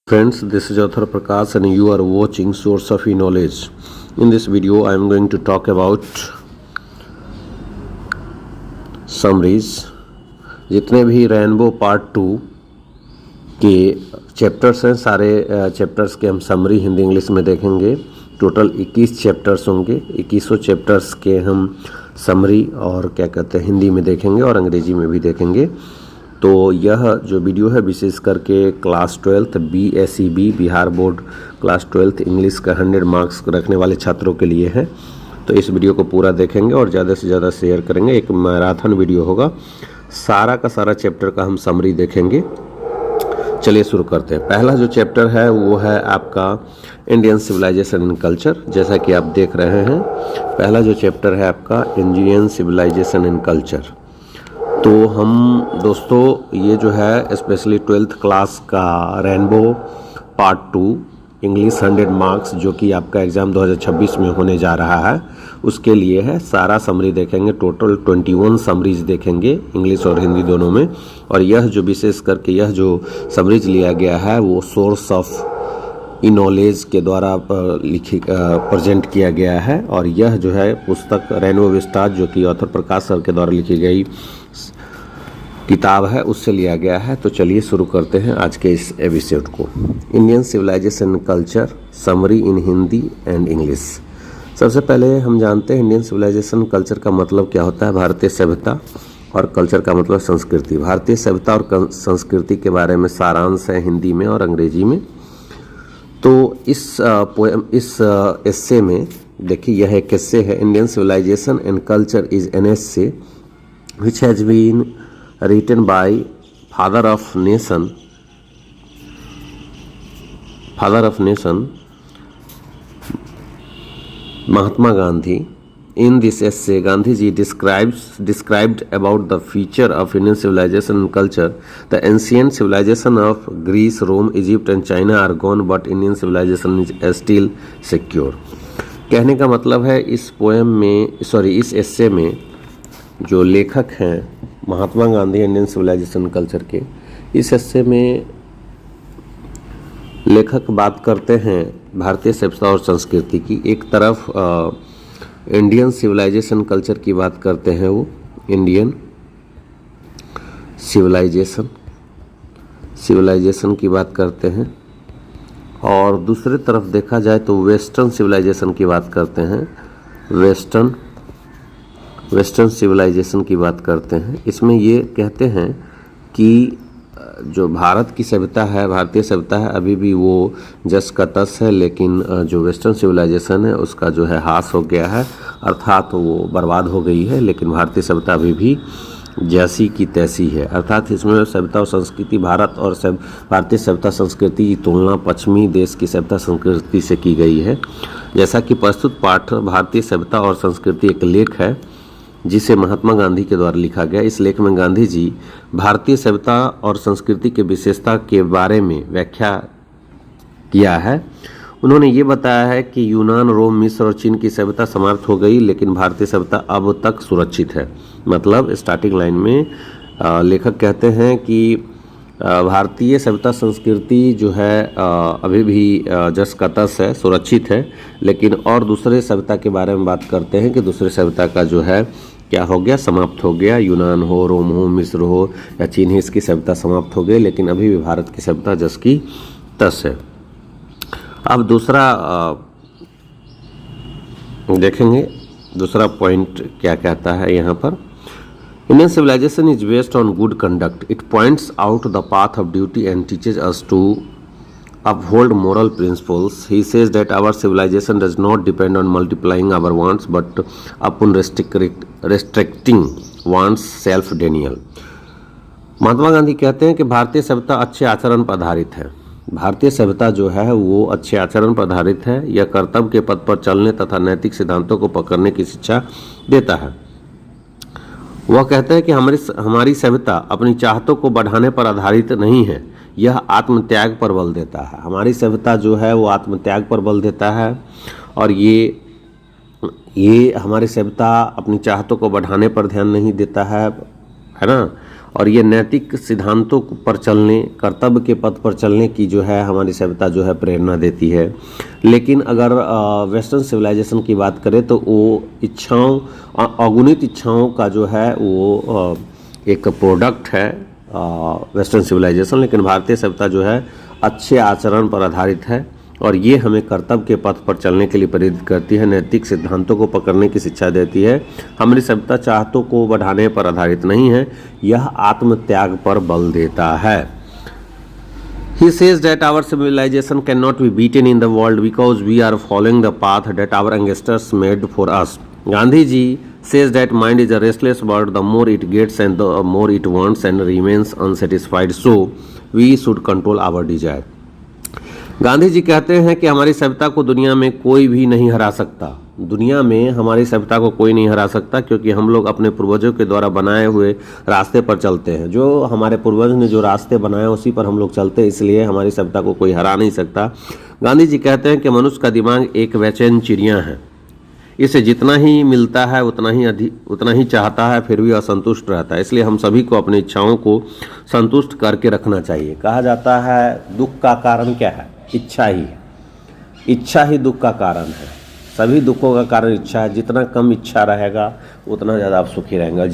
Friends, this is Author Prakash and you are watching Source of E-Knowledge. In this video, I am going to talk about summaries. जितने भी rainbow part 2 के chapters हैं, सारे chapters के हम summary Hindi English में देखेंगे। Total 21 chapters होंगे। 21 चैप्टर्स के हम समरी और क्या कहते हैं हिंदी में देखेंगे और अंग्रेजी में भी देखेंगे। तो यह जो वीडियो है विशेष करके class 12 BSEB Bihar board class 12 English का 100 मार्क्स रखने वाले छात्रों के लिए है। तो इस वीडियो को पूरा देखेंगे और ज़्यादा से ज़्यादा शेयर करेंगे। एक मैराथन वीडियो होगा, सारा का सारा चैप्टर का हम समरी देखेंगे। चलिए शुरू करते हैं। पहला जो चैप्टर है वो है आपका इंडियन सिविलाइजेशन एंड कल्चर। जैसा कि आप देख रहे हैं, पहला जो चैप्टर है आपका इंडियन सिविलाइजेशन एंड कल्चर। तो हम दोस्तों ये जो है स्पेशली 12th क्लास का रेनबो पार्ट 2 इंग्लिश 100 मार्क्स जो कि आपका एग्ज़ाम 2026 में होने जा रहा है, उसके लिए है। सारा समरी देखेंगे, टोटल 21 समरीज देखेंगे इंग्लिश और हिंदी दोनों में। और यह जो विशेष करके यह जो समरीज लिया गया है वो सोर्स ऑफ ई-नॉलेज के द्वारा प्रेजेंट किया गया है। और यह जो है पुस्तक रेनबो विस्टार जो कि ऑथर प्रकाश सर के द्वारा लिखी गई किताब है, उससे लिया गया है। तो चलिए शुरू करते हैं आज के इस एपिसोड को। Indian civilization culture summary in Hindi and English. सबसे पहले हम जानते हैं इंडियन सिविलाइजेशन कल्चर का मतलब क्या होता है। भारतीय सभ्यता और कल्चर का मतलब संस्कृति। भारतीय सभ्यता और संस्कृति के बारे में सारांश है हिंदी में और अंग्रेजी में। तो इस एस्से में देखिए, यह एक एस्से है। Indian civilization and culture is an essay which has been written by father of nation Mahatma Gandhi. In this essay, Gandhiji described about the future of Indian civilization and culture. The ancient civilization of Greece, Rome, Egypt and China are gone, but Indian civilization is still secure. कहने का मतलब है इस एस्से में जो लेखक हैं Mahatma Gandhi Indian civilization culture के, इस हिस्से में लेखक बात करते हैं भारतीय सभ्यता और संस्कृति की। एक तरफ इंडियन सिविलाइजेशन कल्चर की बात करते हैं, वो इंडियन सिविलाइजेशन की बात करते हैं। और दूसरी तरफ देखा जाए तो वेस्टर्न सिविलाइजेशन की बात करते हैं, वेस्टर्न सिविलाइजेशन की बात करते हैं। इसमें ये कहते हैं कि जो भारत की सभ्यता है, भारतीय सभ्यता है, अभी भी वो जस का तस है, लेकिन जो वेस्टर्न सिविलाइजेशन है उसका जो है ह्रास हो गया है, अर्थात वो बर्बाद हो गई है। लेकिन भारतीय सभ्यता अभी भी जैसी की तैसी है। अर्थात इसमें सभ्यता और संस्कृति भारत और भारतीय सभ्यता संस्कृति की तुलना पश्चिमी देश की सभ्यता संस्कृति से की गई है। जैसा कि प्रस्तुत पाठ भारतीय सभ्यता और संस्कृति एक लेख है जिसे महात्मा गांधी के द्वारा लिखा गया। इस लेख में गांधी जी भारतीय सभ्यता और संस्कृति के विशेषता के बारे में व्याख्या किया है। उन्होंने ये बताया है कि यूनान, रोम, मिस्र और चीन की सभ्यता समाप्त हो गई, लेकिन भारतीय सभ्यता अब तक सुरक्षित है। मतलब स्टार्टिंग लाइन में लेखक कहते हैं कि भारतीय सभ्यता संस्कृति जो है अभी भी जस का तस है, सुरक्षित है। लेकिन और दूसरे सभ्यता के बारे में बात करते हैं कि दूसरे सभ्यता का जो है क्या हो गया, समाप्त हो गया। यूनान हो, रोम हो, मिस्र हो या चीन ही, इसकी सभ्यता समाप्त हो गई, लेकिन अभी भी भारत की सभ्यता जस की तस है। अब दूसरा देखेंगे, दूसरा पॉइंट क्या कहता है यहाँ पर। Indian civilization is based on good conduct. It points out the path of duty and teaches us to uphold moral principles. He says that our civilization does not depend on multiplying our wants but upon restricting wants, self-denial. Mahatma Gandhi कहते हैं कि भारतीय सभ्यता अच्छे आचरण पर आधारित है। भारतीय सभ्यता जो है वो अच्छे आचरण पर आधारित है। यह कर्तव्य के पथ पर चलने तथा नैतिक सिद्धांतों को पकड़ने की शिक्षा देता है। वह कहते हैं कि हमारी सभ्यता अपनी चाहतों को बढ़ाने पर आधारित नहीं है, यह आत्मत्याग पर बल देता है। हमारी सभ्यता जो है वो आत्मत्याग पर बल देता है। और ये हमारी सभ्यता अपनी चाहतों को बढ़ाने पर ध्यान नहीं देता है ना। और ये नैतिक सिद्धांतों पर चलने, कर्तव्य के पथ पर चलने की जो है हमारी सभ्यता जो है प्रेरणा देती है। लेकिन अगर वेस्टर्न सिविलाइजेशन की बात करें तो वो इच्छाओं, अगुणित इच्छाओं का जो है वो एक प्रोडक्ट है वेस्टर्न सिविलाइजेशन। लेकिन भारतीय सभ्यता जो है अच्छे आचरण पर आधारित है और ये हमें कर्तव्य के पथ पर चलने के लिए प्रेरित करती है, नैतिक सिद्धांतों को पकड़ने की शिक्षा देती है। हमारी सभ्यता चाहतों को बढ़ाने पर आधारित नहीं है, यह आत्मत्याग पर बल देता है। He says that our civilization cannot be beaten in the world because we are following the path that our ancestors made for us. Gandhi ji says that mind is a restless bird, the more it gets and the more it wants and remains unsatisfied. So we should control our desire. Gandhi ji कहते हैं कि हमारी सभ्यता को दुनिया में कोई भी नहीं हरा सकता। दुनिया में हमारी सभ्यता को कोई नहीं हरा सकता क्योंकि हम लोग अपने पूर्वजों के द्वारा बनाए हुए रास्ते पर चलते हैं। जो हमारे पूर्वज ने जो रास्ते बनाए उसी पर हम लोग चलते हैं, इसलिए हमारी सभ्यता को कोई हरा नहीं सकता। गांधी जी कहते हैं कि मनुष्य का दिमाग एक बेचैन चिड़िया है, इसे जितना ही मिलता है उतना ही चाहता है, फिर भी असंतुष्ट रहता है। इसलिए हम सभी को अपनी इच्छाओं को संतुष्ट करके रखना चाहिए। कहा जाता है दुख का कारण क्या है? इच्छा ही है। इच्छा ही दुख का कारण है। सभी दुखों का कारण इच्छा है। जितना कम इच्छा रहेगा उतना ज़्यादा आप सुखी रहेंगे,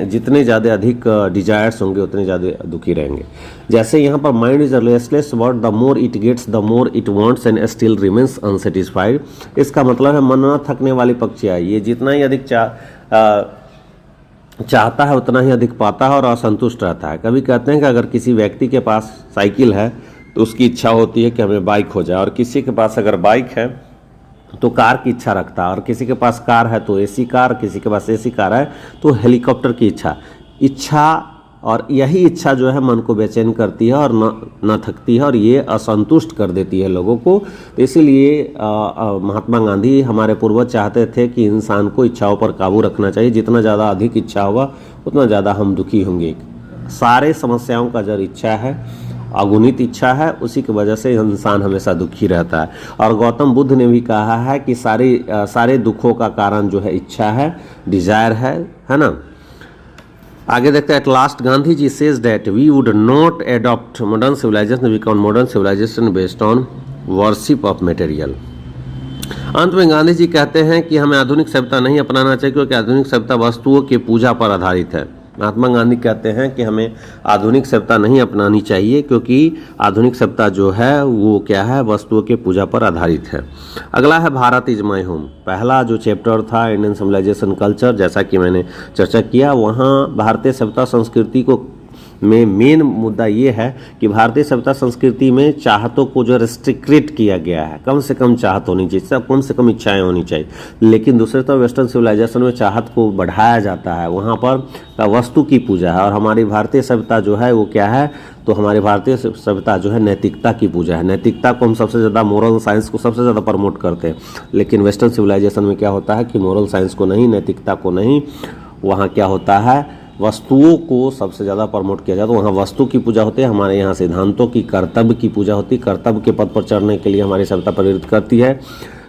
जितने ज़्यादा अधिक डिजायर्स होंगे उतने ज़्यादा दुखी रहेंगे। जैसे यहाँ पर mind is a restless bird, the more it gets the more it wants and still remains unsatisfied. इसका मतलब है मन न थकने वाली पक्षी है, ये जितना ही अधिक चाहता है उतना ही अधिक पाता है और असंतुष्ट रहता है। कभी कहते हैं कि अगर किसी व्यक्ति के पास साइकिल है तो उसकी इच्छा होती है कि हमें बाइक हो जाए, और किसी के पास अगर बाइक है तो कार की इच्छा रखता है, और किसी के पास कार है तो एसी कार, किसी के पास एसी कार है तो हेलीकॉप्टर की इच्छा। और यही इच्छा जो है मन को बेचैन करती है और न थकती है, और ये असंतुष्ट कर देती है लोगों को। तो इसीलिए महात्मा गांधी, हमारे पूर्वज चाहते थे कि इंसान को इच्छाओं पर काबू रखना चाहिए। जितना ज़्यादा अधिक इच्छा होगा उतना ज़्यादा हम दुखी होंगे। सारे समस्याओं का जड़ इच्छा है, अगुणित इच्छा है, उसी की वजह से इंसान हमेशा दुखी रहता है। और गौतम बुद्ध ने भी कहा है कि सारे दुखों का कारण जो है इच्छा है, डिजायर है ना। आगे देखते हैं। At last Gandhi ji says that we would not adopt modern civilization because modern civilization based on worship of material. अंत में गांधी जी कहते हैं कि हमें आधुनिक सभ्यता नहीं अपनाना चाहिए क्योंकि आधुनिक सभ्यता वस्तुओं की पूजा पर आधारित है। महात्मा गांधी कहते हैं कि हमें आधुनिक सभ्यता नहीं अपनानी चाहिए क्योंकि आधुनिक सभ्यता जो है वो क्या है, वस्तुओं के पूजा पर आधारित है। अगला है भारत इज माई होम। पहला जो चैप्टर था इंडियन सिविलाइजेशन कल्चर, जैसा कि मैंने चर्चा किया, वहाँ भारतीय सभ्यता संस्कृति को में मेन मुद्दा ये है कि भारतीय सभ्यता संस्कृति में चाहतों को जो रेस्ट्रिक्ट किया गया है, कम से कम चाहत होनी चाहिए, कम से कम इच्छाएं होनी चाहिए। लेकिन दूसरे तरफ वेस्टर्न सिविलाइजेशन में चाहत को बढ़ाया जाता है, वहाँ पर वस्तु की पूजा है। और हमारी भारतीय सभ्यता जो है वो क्या है, तो हमारी भारतीय सभ्यता जो है नैतिकता की पूजा है। नैतिकता को हम सबसे ज़्यादा, मोरल साइंस को सबसे ज़्यादा प्रमोट करते हैं। लेकिन वेस्टर्न सिविलाइजेशन में क्या होता है कि मोरल साइंस को नहीं, नैतिकता को नहीं, वहाँ क्या होता है, वस्तुओं को सबसे ज़्यादा प्रमोट किया जाता है। वहाँ वस्तु की पूजा होती है, हमारे यहाँ सिद्धांतों की, कर्तव्य की पूजा होती है। कर्तव्य के पद पर चढ़ने के लिए हमारी सभ्यता प्रेरित करती है,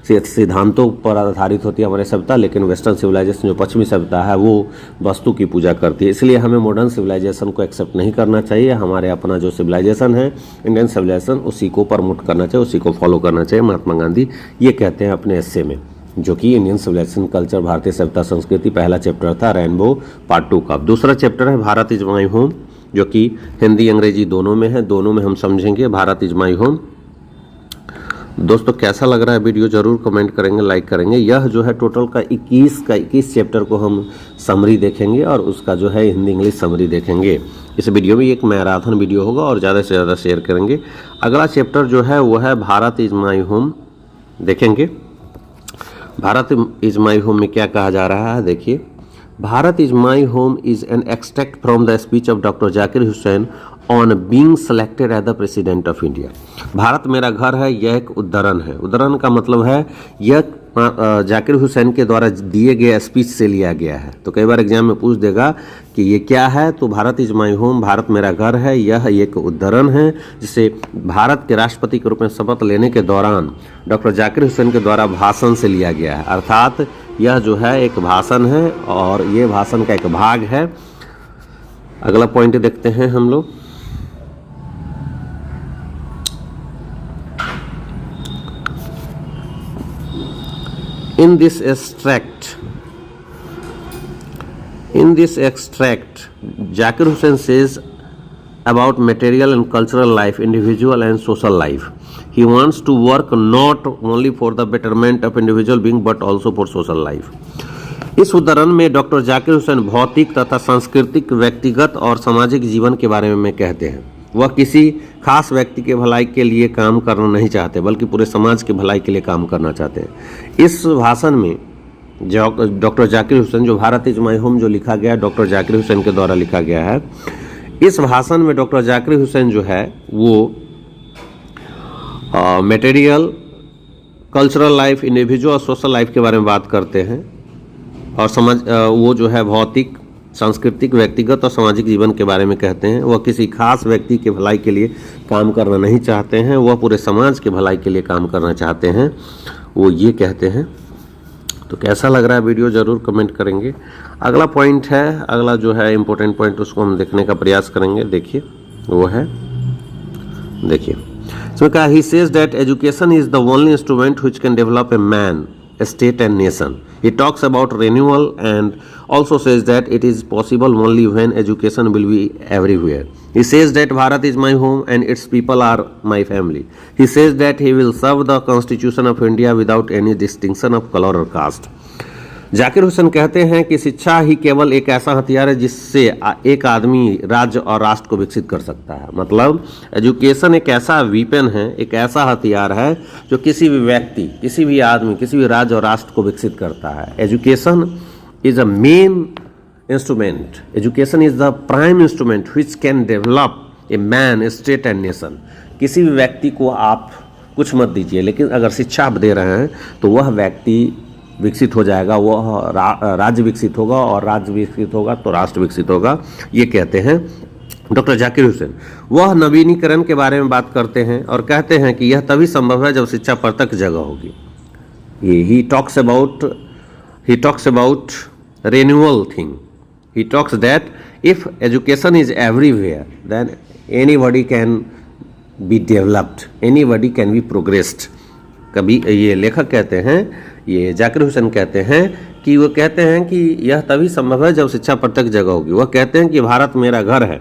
सिद्धांतों पर आधारित होती है हमारी सभ्यता। लेकिन वेस्टर्न सिविलाइजेशन जो पश्चिमी सभ्यता है वो वस्तु की पूजा करती है। इसलिए हमें मॉडर्न सिविलाइजेशन को एक्सेप्ट नहीं करना चाहिए। हमारे अपना जो सिविलाइजेशन है इंडियन सिविलाइजेशन, उसी को प्रमोट करना चाहिए, उसी को फॉलो करना चाहिए। महात्मा गांधी ये कहते हैं अपने एस्से में, जो कि इंडियन सिविलाइजेशन कल्चर, भारतीय सभ्यता संस्कृति, पहला चैप्टर था रेनबो पार्ट 2 का। दूसरा चैप्टर है भारत इज माई होम, जो कि हिंदी अंग्रेजी दोनों में है, दोनों में हम समझेंगे भारत इज माई होम। दोस्तों कैसा लग रहा है वीडियो जरूर कमेंट करेंगे, लाइक करेंगे। यह जो है टोटल का 21 चैप्टर को हम समरी देखेंगे और उसका जो है हिंदी इंग्लिश समरी देखेंगे। इस वीडियो में एक मैराथन वीडियो होगा और ज़्यादा से ज़्यादा शेयर करेंगे। अगला चैप्टर जो है वो है भारत इज माई होम देखेंगे। भारत इज माई होम में क्या कहा जा रहा है, देखिए। Bharat is my home is an extract from the speech of doctor Zakir Hussain on being selected as the president of India. Bharat मेरा घर है, यह एक उद्धरण है। उद्धरण का मतलब है यह जाकिर हुसैन के द्वारा दिए गए स्पीच से लिया गया है। तो कई बार एग्जाम में पूछ देगा कि ये क्या है, तो Bharat is my home, Bharat मेरा घर है, यह एक उद्धरण है जिसे भारत के राष्ट्रपति के रूप में शपथ लेने के दौरान डॉक्टर जाकिर हुसैन के द्वारा भाषण से लिया गया है। अर्थात यह जो है एक भाषण है और ये भाषण का एक भाग है। अगला पॉइंट देखते हैं हम लोग। In this extract, Zakir Hussain says about material and cultural life, individual and social life. He wants to work not only for the betterment of individual being but also for social life. इस उद्धरण में doctor Zakir Hussain भौतिक तथा सांस्कृतिक, व्यक्तिगत और सामाजिक जीवन के बारे में कहते हैं। वह किसी खास व्यक्ति के भलाई के लिए काम करना नहीं चाहते बल्कि पूरे समाज के भलाई के लिए काम करना चाहते हैं। इस भाषण में डॉक्टर जाकिर हुसैन, जो भारत इज माय होम जो लिखा गया, डॉक्टर जाकिर हुसैन के द्वारा लिखा गया है। इस भाषण में डॉक्टर जाकिर हुसैन जो है वो मटेरियल, कल्चरल लाइफ, इंडिविजुअल और सोशल लाइफ के बारे में बात करते हैं और वो जो है भौतिक, सांस्कृतिक, व्यक्तिगत और सामाजिक जीवन के बारे में कहते हैं। वह किसी खास व्यक्ति के भलाई के लिए काम करना नहीं चाहते हैं, वह पूरे समाज के भलाई के लिए काम करना चाहते हैं, वो ये कहते हैं। तो कैसा लग रहा है वीडियो ज़रूर कमेंट करेंगे। अगला पॉइंट है, अगला जो है इम्पोर्टेंट पॉइंट, उसको हम देखने का प्रयास करेंगे। देखिए वो है, देखिए इसमें कहा, he says that education is the only instrument which can develop a man, a state and nation. He talks about renewal and also says that it is possible only when education will be everywhere. He says that Bharat is my home and its people are my family. He says that he will serve the Constitution of India without any distinction of color or caste. Zakir Hussain कहते हैं कि शिक्षा ही केवल एक ऐसा हथियार है जिससे एक आदमी राज्य और राष्ट्र को विकसित कर सकता है। मतलब एजुकेशन एक ऐसा वीपन है, एक ऐसा हथियार है जो किसी भी व्यक्ति, किसी भी आदमी, किसी भी राज्य और राष्ट्र को विकसित करता है। Education is a main instrument, education is the prime instrument which can develop a man, A state and nation. किसी भी व्यक्ति को आप कुछ मत दीजिए, लेकिन अगर शिक्षा आप दे रहे हैं तो वह व्यक्ति विकसित हो जाएगा, वह राज्य विकसित होगा और राज्य विकसित होगा तो राष्ट्र विकसित होगा, ये कहते हैं डॉक्टर जाकिर हुसैन। वह नवीनीकरण के बारे में बात करते हैं और कहते हैं कि यह तभी संभव है जब शिक्षा प्रत्यक्ष जगह होगी। He talks about renewal thing. He talks that if education is everywhere, then anybody can be developed, anybody can be progressed. कभी ये लेखक कहते हैं, ये जाकिर हुसैन कहते हैं कि वो कहते हैं कि यह तभी संभव है जब शिक्षा प्रत्यक्ष जगह होगी। वह कहते हैं कि भारत मेरा घर है,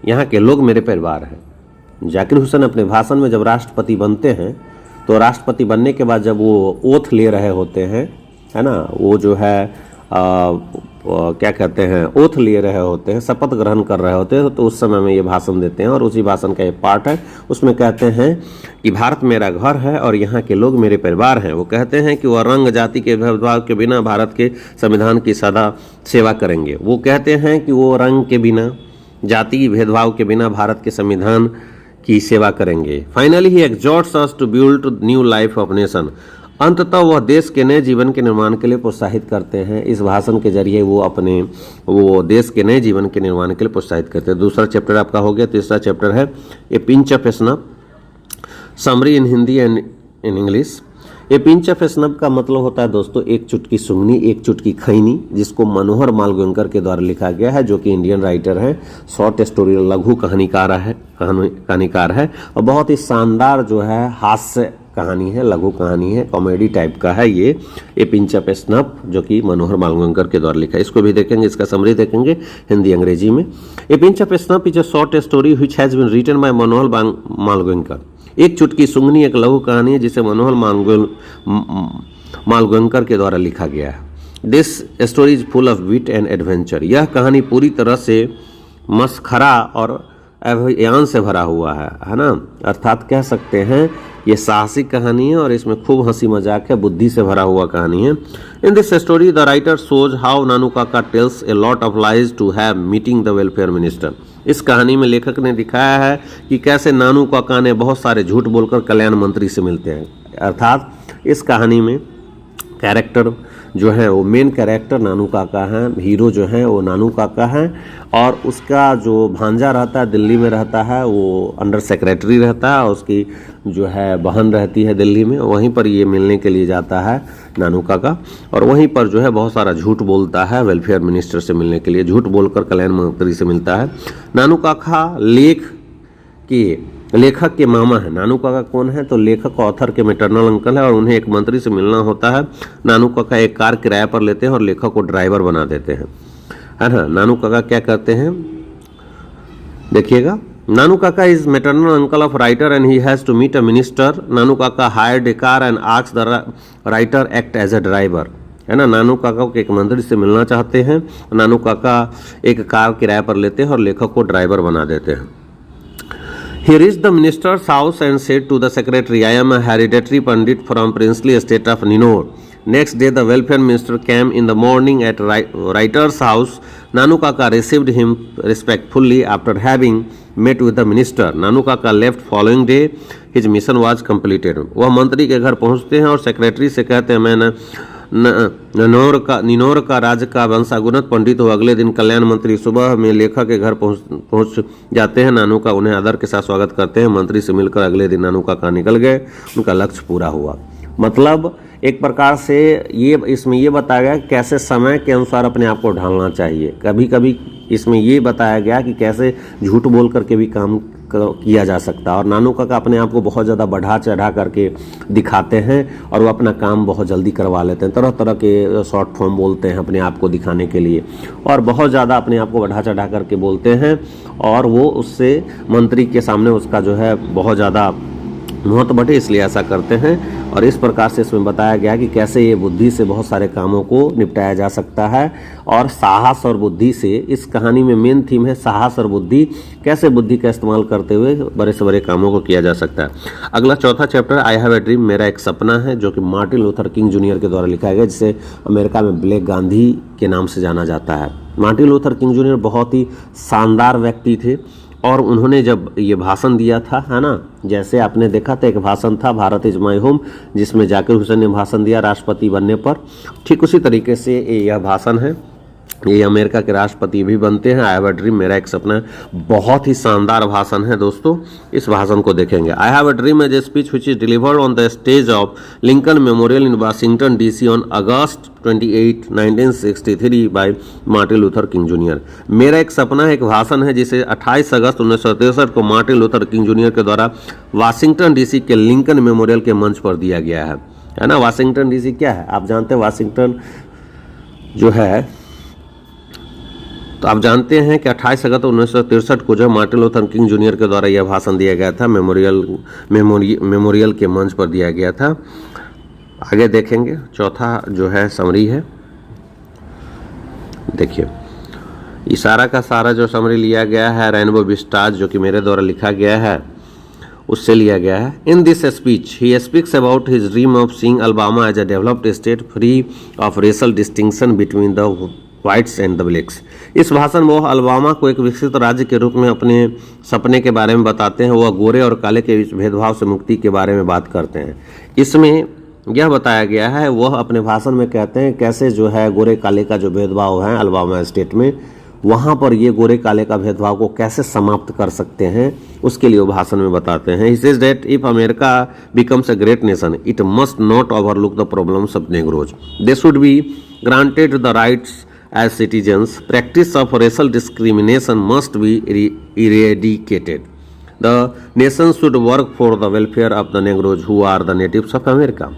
यहाँ के लोग मेरे परिवार हैं। जाकिर हुसैन अपने भाषण में जब राष्ट्रपति बनते हैं तो राष्ट्रपति बनने के बाद जब वो ओथ ले रहे होते हैं, है ना, वो जो है क्या कहते हैं, ओथ ले रहे होते हैं, शपथ ग्रहण कर रहे होते हैं, तो उस समय में ये भाषण देते हैं और उसी भाषण का ये पार्ट है। उसमें कहते हैं कि भारत मेरा घर है और यहाँ के लोग मेरे परिवार हैं। वो कहते हैं कि वह रंग जाति के भेदभाव के बिना भारत के संविधान की सदा सेवा करेंगे। वो कहते हैं कि वो रंग के बिना, जाति भेदभाव के बिना भारत के संविधान की सेवा करेंगे। Finally he exhorts us to build new life of nation. अंततः वह देश के नए जीवन के निर्माण के लिए प्रोत्साहित करते हैं। इस भाषण के जरिए वो देश के नए जीवन के निर्माण के लिए प्रोत्साहित करते हैं। दूसरा चैप्टर आपका हो गया। तीसरा चैप्टर है ए pinch of snuff, summary in Hindi and in English. A pinch of snuff का मतलब होता है दोस्तों एक चुटकी सुंगनी, एक चुटकी खैनी, जिसको मनोहर मालगोंकर के द्वारा लिखा गया है, जो कि इंडियन राइटर है, शॉर्ट स्टोरी लघु कहानीकार है और बहुत ही शानदार जो है हास्य कहानी है, लघु कहानी है, कॉमेडी टाइप का है ये ए पिंच ऑफ स्नफ, जो कि मनोहर मालगोंकर के द्वारा लिखा है। इसको भी देखेंगे, इसका समरी देखेंगे हिंदी अंग्रेजी में। A pinch of snuff is a short story which has been written by Manohar Malgonkar. एक चुटकी सुंगनी एक लघु कहानी है जिसे मनोहर मालगोंकर के द्वारा लिखा गया है। This story is full of wit and adventure. यह कहानी पूरी तरह से मस्खरा और अभियान से भरा हुआ है ना, अर्थात कह सकते हैं ये साहसिक कहानी है और इसमें खूब हंसी मजाक है, बुद्धि से भरा हुआ कहानी है। In this story the writer shows how Nanu Kaka tells a lot of lies to have meeting the welfare minister. इस कहानी में लेखक ने दिखाया है कि कैसे नानू काका ने बहुत सारे झूठ बोलकर कल्याण मंत्री से मिलते हैं। अर्थात इस कहानी में कैरेक्टर जो है वो मेन कैरेक्टर नानू काका हैं, हीरो जो है वो नानू काका हैं। और उसका जो भांजा रहता है दिल्ली में रहता है, वो अंडर सेक्रेटरी रहता है, और उसकी जो है बहन रहती है दिल्ली में। वहीं पर ये मिलने के लिए जाता है नानू काका, और वहीं पर जो है बहुत सारा झूठ बोलता है वेलफेयर मिनिस्टर से मिलने के लिए, झूठ बोलकर कल्याण मंत्री से मिलता है। नानू काका लेखक के मामा है। नानू काका कौन है? तो लेखक ऑथर के मैटरनल अंकल है, और उन्हें एक मंत्री से मिलना होता है। नानू काका एक कार किराए पर लेते हैं और लेखक को ड्राइवर बना देते हैं, है ना। नानू काका क्या करते हैं देखिएगा। Nanu Kaka is maternal uncle of writer and he has to meet a minister. Nanu Kaka hired a car and asked the writer act as a driver, है ना। नानू काका को एक मंत्री से मिलना चाहते हैं, नानू काका एक कार किराए पर लेते हैं और लेखक को ड्राइवर बना देते हैं। He reached the minister's house and said to the secretary, I am a hereditary Pandit from princely estate of Ninor. Next day, the welfare minister came in the morning at writer's house. Nanu Kaka received him respectfully after having met with the minister. Nanu Kaka left following day. His mission was completed. वह मंत्री के घर पहुंचते हैं और secretary से कहते हैं, मैं निनोर का राज्य का वंशागुनत पंडित हो। अगले दिन कल्याण मंत्री सुबह में लेखक के घर पहुंच जाते हैं। नानू का उन्हें आदर के साथ स्वागत करते हैं। मंत्री से मिलकर अगले दिन नानू काका निकल गए, उनका लक्ष्य पूरा हुआ। मतलब एक प्रकार से ये इसमें ये बताया गया कैसे समय के अनुसार अपने आप को ढालना चाहिए। कभी कभी इसमें ये बताया गया कि कैसे झूठ बोल करके भी काम किया जा सकता है। और नानू काका अपने आप को बहुत ज़्यादा बढ़ा चढ़ा करके दिखाते हैं और वो अपना काम बहुत जल्दी करवा लेते हैं। तरह तरह के शॉर्ट फॉर्म बोलते हैं अपने आप को दिखाने के लिए, और बहुत ज़्यादा अपने आप को बढ़ा चढ़ा करके बोलते हैं, और वो उससे मंत्री के सामने उसका जो है बहुत ज़्यादा महत्व बढ़े, इसलिए ऐसा करते हैं। और इस प्रकार से इसमें बताया गया कि कैसे ये बुद्धि से बहुत सारे कामों को निपटाया जा सकता है, और साहस और बुद्धि से। इस कहानी में मेन थीम है साहस और बुद्धि, कैसे बुद्धि का इस्तेमाल करते हुए बड़े से बड़े कामों को किया जा सकता है। अगला चौथा chapter I have a dream, मेरा एक सपना है, जो कि मार्टिन लूथर किंग जूनियर के द्वारा लिखा गया, जिसे अमेरिका में ब्लैक गांधी के नाम से जाना जाता है। मार्टिन लूथर किंग जूनियर बहुत ही शानदार व्यक्ति थे, और उन्होंने जब ये भाषण दिया था, है ना, जैसे आपने देखा था एक भाषण था भारत इज माय होम, जिसमें जाकिर हुसैन ने भाषण दिया राष्ट्रपति बनने पर, ठीक उसी तरीके से यह भाषण है। ये अमेरिका के राष्ट्रपति भी बनते हैं। आई हैव अ ड्रीम, मेरा एक सपना है, बहुत ही शानदार भाषण है दोस्तों। इस भाषण को देखेंगे। I have a dream as a speech which is delivered on the stage of Lincoln Memorial in Washington DC on August 28, 1963 by Martin Luther King Junior. मेरा एक सपना है एक भाषण है जिसे 28 अगस्त 1963 को मार्टिन लूथर किंग जूनियर के द्वारा वाशिंगटन डीसी के लिंकन मेमोरियल के मंच पर दिया गया है ना। वाशिंगटन डीसी क्या है आप जानते हैं? वाशिंगटन जो है, तो आप जानते हैं कि 28 अगस्त 1963 को जो मार्टिन लूथर किंग जूनियर के द्वारा यह भाषण दिया गया था, मेमोरियल के मंच पर दिया गया था। आगे देखेंगे। चौथा जो है समरी है, देखिए इशारा का सारा जो समरी लिया गया है रेनबो विस्टाज, जो कि मेरे द्वारा लिखा गया है, उससे लिया गया है। In this speech he speaks about his dream of seeing Alabama as a developed state free of racial distinction between the whites and the blacks. इस भाषण में वह अलबामा को एक विकसित राज्य के रूप में अपने सपने के बारे में बताते हैं। वह गोरे और काले के बीच भेदभाव से मुक्ति के बारे में बात करते हैं। इसमें यह बताया गया है, वह अपने भाषण में कहते हैं कैसे जो है गोरे काले का जो भेदभाव है अलबामा स्टेट में, वहाँ पर ये गोरे काले का भेदभाव को कैसे समाप्त कर सकते हैं, उसके लिए वो भाषण में बताते हैं। He says that if America becomes a great nation it must not overlook the problems of नेग्रोज, they should be granted the rights as citizens, practice of racial discrimination must be eradicated. The nation should work for the welfare of the Negroes who are the natives of America.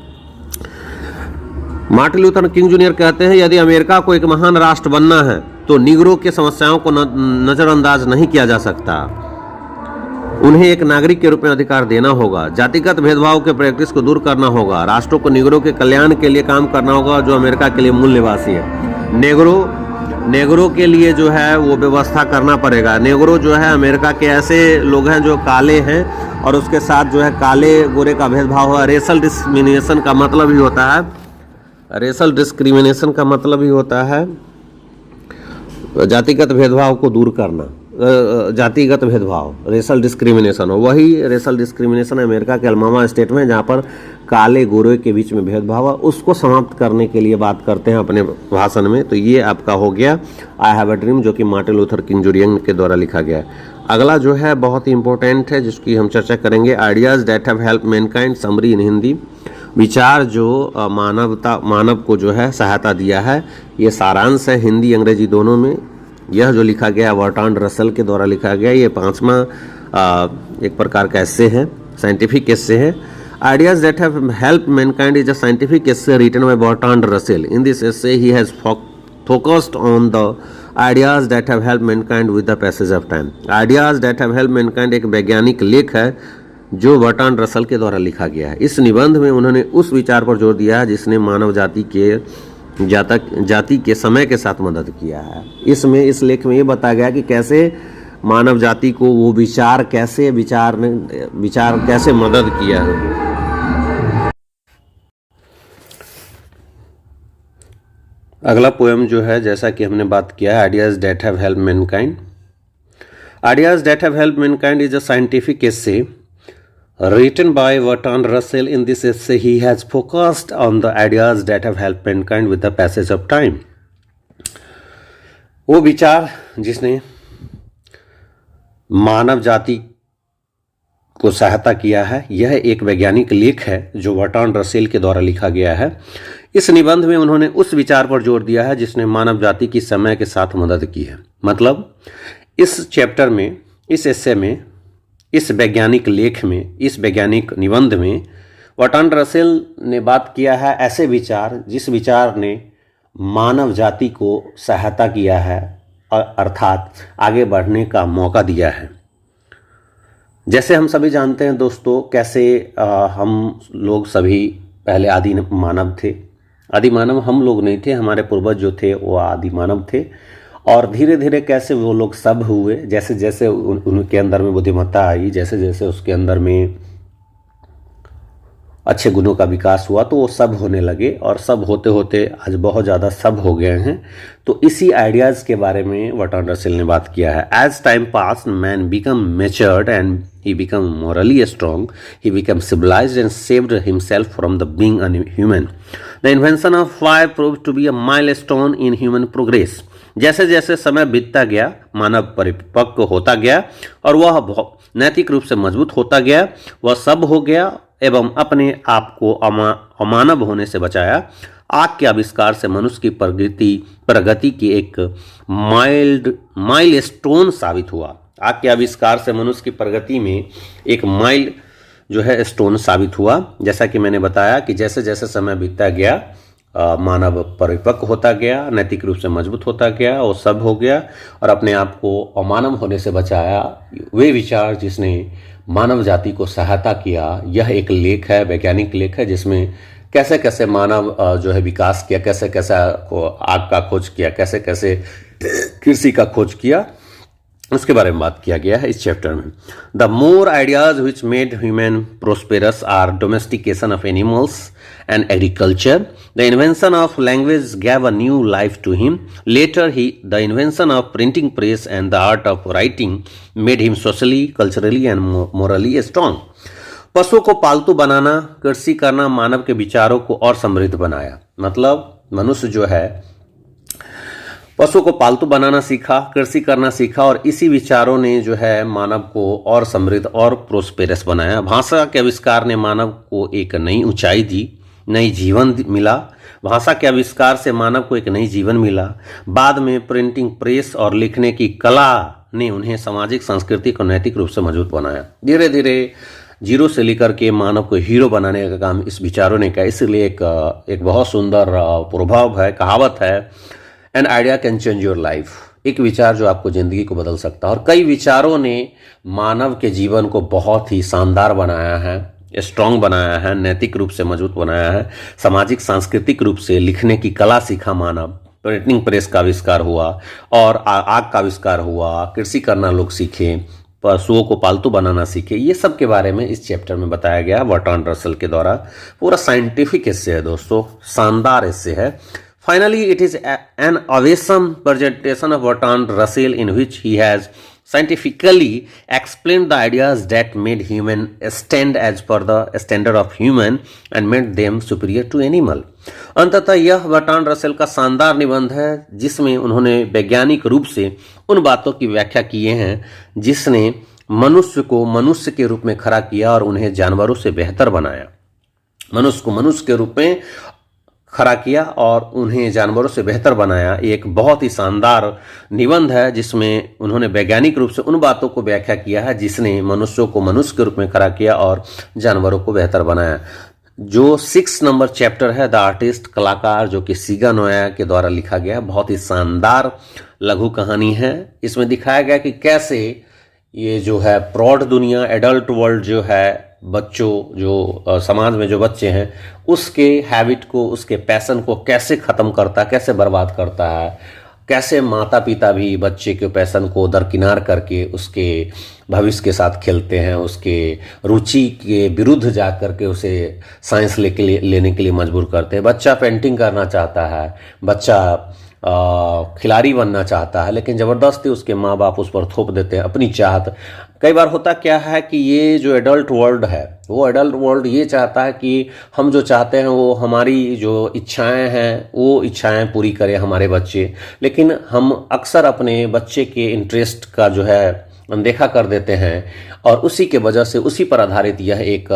Martin Luther King junior कहते हैं यदि America को एक महान राष्ट्र बनना है तो निग्रो के समस्याओं को नजरअंदाज नहीं किया जा सकता। उन्हें एक नागरिक के रूप में अधिकार देना होगा, जातिगत भेदभाव के प्रैक्टिस को दूर करना होगा, राष्ट्रों को निग्रो के कल्याण के लिए काम करना होगा जो अमेरिका के लिए मूल निवासी है। नेग्रो के लिए जो है वो व्यवस्था करना पड़ेगा। नेग्रो जो है अमेरिका के ऐसे लोग हैं जो काले हैं, और उसके साथ जो है काले गोरे का भेदभाव है। रेशल डिस्क्रिमिनेशन का मतलब ही होता है, रेशल डिस्क्रिमिनेशन का मतलब ही होता है जातिगत भेदभाव को दूर करना। जातिगत भेदभाव, रेशल डिस्क्रिमिनेशन हो, वही रेशल डिस्क्रिमिनेशन अमेरिका के अल्बामा स्टेट में जहाँ पर काले गोरे के बीच में भेदभाव है, उसको समाप्त करने के लिए बात करते हैं अपने भाषण में। तो ये आपका हो गया आई हैव अ ड्रीम, जो कि मार्टिन लूथर किंग जूनियर के द्वारा लिखा गया है। अगला जो है बहुत ही इंपॉर्टेंट है, जिसकी हम चर्चा करेंगे, ideas that have help Mankind, summary in Hindi, विचार जो मानव को जो है सहायता दिया है। ये सारांश है हिंदी अंग्रेजी दोनों में। यह जो लिखा गया बर्ट्रांड रसल के द्वारा लिखा गया, ये 5वां एक प्रकार का एस्से है, साइंटिफिक एस्से है। Ideas that have help mankind is a scientific essay written by Bertrand Russell. In this essay he has focused on the ideas that have help mankind with the passage of time. Ideas that have help mankind एक वैज्ञानिक लेख है जो Bertrand Russell के द्वारा लिखा गया है। इस निबंध में उन्होंने उस विचार पर जोर दिया है जिसने मानव जाति के समय के साथ मदद किया है। इसमें इस लेख में ये बताया गया कि कैसे मानव जाति को वो विचार कैसे मदद किया है। अगला पोएम जो है, जैसा कि हमने बात किया है, ideas that have help Mankind. Ideas that have help mankind is a scientific essay written by Bertrand Russell. In this essay, he has focused on the ideas that have helped mankind with the passage of time. वो विचार जिसने मानव जाति को सहायता किया है, यह एक वैज्ञानिक लेख है जो बर्ट्रांड रसेल के द्वारा लिखा गया है। इस निबंध में उन्होंने उस विचार पर जोर दिया है जिसने मानव जाति की समय के साथ मदद की है। मतलब इस चैप्टर में, इस एस्से में, इस वैज्ञानिक लेख में, इस वैज्ञानिक निबंध में बर्ट्रांड रसेल ने बात किया है ऐसे विचार जिस विचार ने मानव जाति को सहायता किया है, अर्थात आगे बढ़ने का मौका दिया है। जैसे हम सभी जानते हैं दोस्तों, कैसे हम लोग सभी पहले आदि मानव थे। आदि मानव हम लोग नहीं थे, हमारे पूर्वज जो थे वो आदि मानव थे। और धीरे धीरे कैसे वो लोग सब हुए, जैसे जैसे उनके अंदर में बुद्धिमत्ता आई, जैसे जैसे उसके अंदर में अच्छे गुणों का विकास हुआ, तो वो सब होने लगे और सब होते होते आज बहुत ज़्यादा सब हो गए हैं। तो इसी आइडियाज़ के बारे में बर्ट्रांड रसेल ने बात किया है। As time pass man become matured and he became morally strong, he became civilized and saved himself from the being unhuman. The invention of fire proved to be a milestone in human progress. जैसे जैसे समय बीतता गया, मानव परिपक्व होता गया और वह नैतिक रूप से मजबूत होता गया, वह सब हो गया एवं अपने आप को अमानव होने से बचाया। आग के आविष्कार से मनुष्य की प्रगति की एक माइलस्टोन साबित हुआ। आग के आविष्कार से मनुष्य की प्रगति में एक माइल जो है स्टोन साबित हुआ। जैसा कि मैंने बताया कि जैसे जैसे समय बीतता गया, मानव परिपक्व होता गया, नैतिक रूप से मजबूत होता गया, वो सब हो गया और अपने आप को अमानव होने से बचाया। वे विचार जिसने मानव जाति को सहायता किया, यह एक लेख है, वैज्ञानिक लेख है, जिसमें कैसे कैसे मानव जो है विकास किया, कैसे कैसे आग का खोज किया, कैसे कैसे कृषि का खोज किया, उसके बारे में बात किया गया है इस चैप्टर में। The more ideas which made human prosperous are domestication of animals and agriculture. The invention of language gave a new life to him. Later he the invention of printing press and the art of writing made him socially, culturally and morally strong. पशुओं को पालतू बनाना, कृषि करना मानव के विचारों को और समृद्ध बनाया। मतलब मनुष्य जो है पशुओं को पालतू बनाना सीखा, कृषि करना सीखा और इसी विचारों ने जो है मानव को और समृद्ध और प्रोस्पेरस बनाया। भाषा के आविष्कार ने मानव को एक नई ऊंचाई दी, नई जीवन मिला। भाषा के आविष्कार से मानव को एक नई जीवन मिला। बाद में प्रिंटिंग प्रेस और लिखने की कला ने उन्हें सामाजिक, सांस्कृतिक और नैतिक रूप से मजबूत बनाया। धीरे धीरे जीरो से लेकर के मानव को हीरो बनाने का काम इस विचारों ने किया। इसलिए एक बहुत सुंदर प्रभाव है, कहावत है, an idea can change your life. एक विचार जो आपको जिंदगी को बदल सकता है। और कई विचारों ने मानव के जीवन को बहुत ही शानदार बनाया है, स्ट्रांग बनाया है, नैतिक रूप से मजबूत बनाया है, सामाजिक सांस्कृतिक रूप से लिखने की कला सीखा मानव, प्रिंटिंग प्रेस का आविष्कार हुआ और आग का आविष्कार हुआ, कृषि करना लोग सीखे, पशुओं को पालतू बनाना सीखे। ये सब के बारे में इस चैप्टर में बताया गया बर्ट्रांड रसेल के द्वारा। पूरा साइंटिफिक एस्से है दोस्तों, शानदार एस्से है। Finally, it is an awesome presentation of Bertrand Russell in which he has scientifically explained the ideas that made human stand as per the standard of human and made them superior to animal। अंततः यह Bertrand Russell का शानदार निबंध है जिसमें उन्होंने वैज्ञानिक रूप से उन बातों की व्याख्या किए हैं जिसने मनुष्य को मनुष्य के रूप में खड़ा किया और उन्हें जानवरों से बेहतर बनाया। मनुष्य को मनुष्य के रूप में खड़ा किया और उन्हें जानवरों से बेहतर बनाया। एक बहुत ही शानदार निबंध है जिसमें उन्होंने वैज्ञानिक रूप से उन बातों को व्याख्या किया है जिसने मनुष्यों को मनुष्य के रूप में खड़ा किया और जानवरों को बेहतर बनाया। जो 6 नंबर चैप्टर है द आर्टिस्ट कलाकार, जो कि सीगा नोया के द्वारा लिखा गया है, बहुत ही शानदार लघु कहानी है। इसमें दिखाया गया कि कैसे ये जो है प्रौढ़ दुनिया, एडल्ट वर्ल्ड जो है, बच्चों जो समाज में जो बच्चे हैं उसके हैबिट को, उसके पैशन को कैसे ख़त्म करता है, कैसे बर्बाद करता है, कैसे माता पिता भी बच्चे के पैशन को दरकिनार करके उसके भविष्य के साथ खेलते हैं, उसके रुचि के विरुद्ध जा कर के उसे साइंस लेने के लिए मजबूर करते हैं। बच्चा पेंटिंग करना चाहता है, बच्चा खिलाड़ी बनना चाहता है, लेकिन ज़बरदस्ती उसके माँ बाप उस पर थोप देते हैं अपनी चाहत। कई बार होता क्या है कि ये जो एडल्ट वर्ल्ड है, वो एडल्ट वर्ल्ड ये चाहता है कि हम जो चाहते हैं वो हमारी जो इच्छाएं हैं वो इच्छाएं पूरी करें हमारे बच्चे, लेकिन हम अक्सर अपने बच्चे के इंटरेस्ट का जो है अनदेखा कर देते हैं और उसी के वजह से उसी पर आधारित यह एक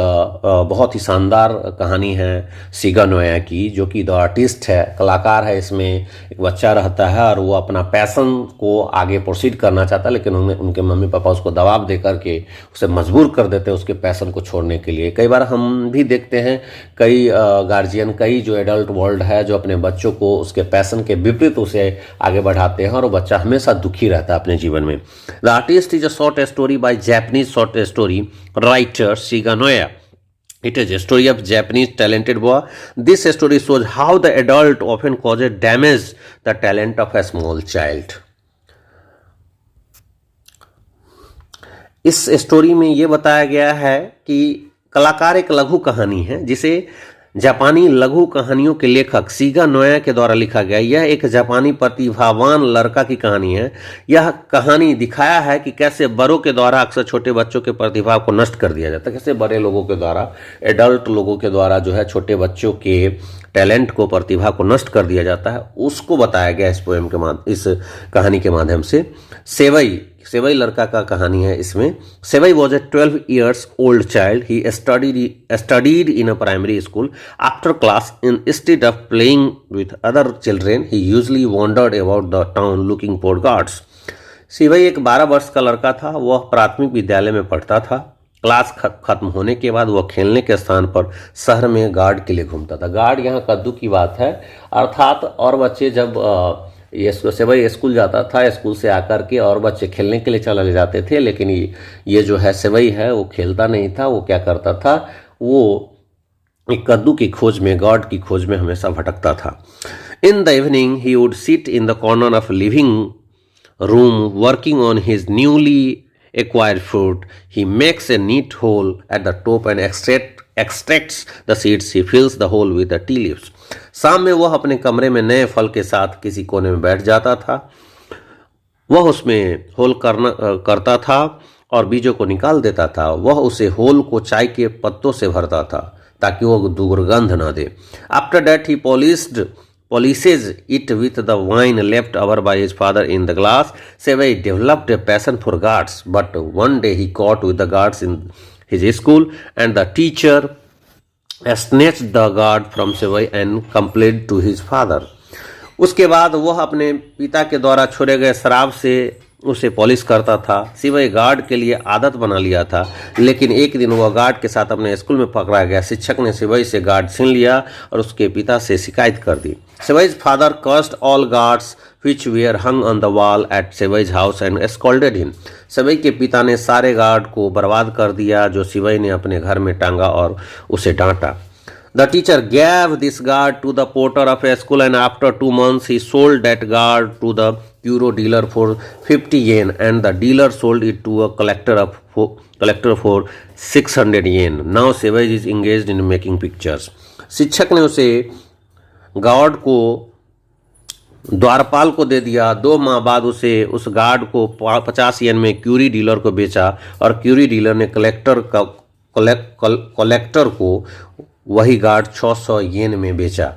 बहुत ही शानदार कहानी है सीगा नोया की, जो कि द आर्टिस्ट है, कलाकार है। इसमें एक बच्चा रहता है और वो अपना पैशन को आगे प्रोसीड करना चाहता है, लेकिन उनके मम्मी पापा उसको दबाव दे करके उसे मजबूर कर देते हैं उसके पैशन को छोड़ने के लिए। कई बार हम भी देखते हैं कई गार्जियन, कई जो एडल्ट वर्ल्ड है जो अपने बच्चों को उसके पैशन के विपरीत उसे आगे बढ़ाते हैं और वो बच्चा हमेशा दुखी रहता है अपने जीवन में। The artist is a short story by Japanese short story writer Shiga Noya. It is a story of Japanese talented boy. This story shows how the adult often causes damage the talent of a small child. इस story में ये बताया गया है कि कलाकार एक लघु कहानी है जिसे जापानी लघु कहानियों के लेखक सीगा नोया के द्वारा लिखा गया। यह एक जापानी प्रतिभावान लड़का की कहानी है। यह कहानी दिखाया है कि कैसे बड़ों के द्वारा अक्सर छोटे बच्चों के प्रतिभा को नष्ट कर दिया जाता है, कैसे बड़े लोगों के द्वारा, एडल्ट लोगों के द्वारा जो है छोटे बच्चों के टैलेंट को, प्रतिभा को नष्ट कर दिया जाता है। उसको बताया गया इस पोएम के माध्यम, इस कहानी के माध्यम से। सेवई लड़का का कहानी है इसमें। सेवई was a 12 years old child. He studied in a primary school. After class, instead of playing with other children, he usually wandered about the town looking for guards. सेवई एक 12 वर्ष का लड़का था। वह प्राथमिक विद्यालय में पढ़ता था। क्लास खत्म होने के बाद वह खेलने के स्थान पर शहर में गार्ड के लिए घूमता था। गार्ड यहाँ कद्दू की बात है, अर्थात और बच्चे जब ये सेवई स्कूल जाता था, स्कूल से आकर के और बच्चे खेलने के लिए चले जाते थे, लेकिन ये जो है सेवई है वो खेलता नहीं था। वो क्या करता था, वो एक कद्दू की खोज में, गॉड की खोज में हमेशा भटकता था। In the evening he would sit in the corner of living room working on his newly acquired fruit. He makes a neat hole at the top and extracts the seeds. He fills the hole with the tea leaves. शाम में वह अपने कमरे में नए फल के साथ किसी कोने में बैठ जाता था। वह उसमें होल करता था और बीजों को निकाल देता था। वह उसे होल को चाय के पत्तों से भरता था ताकि वह दुर्गंध न दे। After that he polishes it with the wine left over by his father in the glass. Sevai developed a passion for guards, but one day he caught with the guards in his school, and the teacher snatched the guard from Sevai and complained to his father. उसके बाद वह अपने पिता के द्वारा छोड़े गए शराब से उसे पॉलिश करता था। सिवाय गार्ड के लिए आदत बना लिया था, लेकिन एक दिन वह गार्ड के साथ अपने स्कूल में पकड़ा गया। शिक्षक ने सिवाय से गार्ड छीन लिया और उसके पिता से शिकायत कर दी। Sivai's father cursed all gods which were hung on the wall at Sivai's house and scolded him. Sivai के पिता ने सारे गार्ड को बर्बाद कर दिया जो सिवाई ने अपने घर में टांगा और उसे डांटा। The teacher gave this guard to the porter of a school, and after 2 months he sold that guard to the curio dealer for 50 yen, and the dealer sold it to a collector for 600 yen. Now Sevai is engaged in making pictures. शिक्षक ने उसे guard को द्वारपाल को दे दिया। 2 माह बाद उसे उस गार्ड को 50 येन में क्यूरी डीलर को बेचा और क्यूरी डीलर ने कलेक्टर को वही गार्ड 600 येन में बेचा।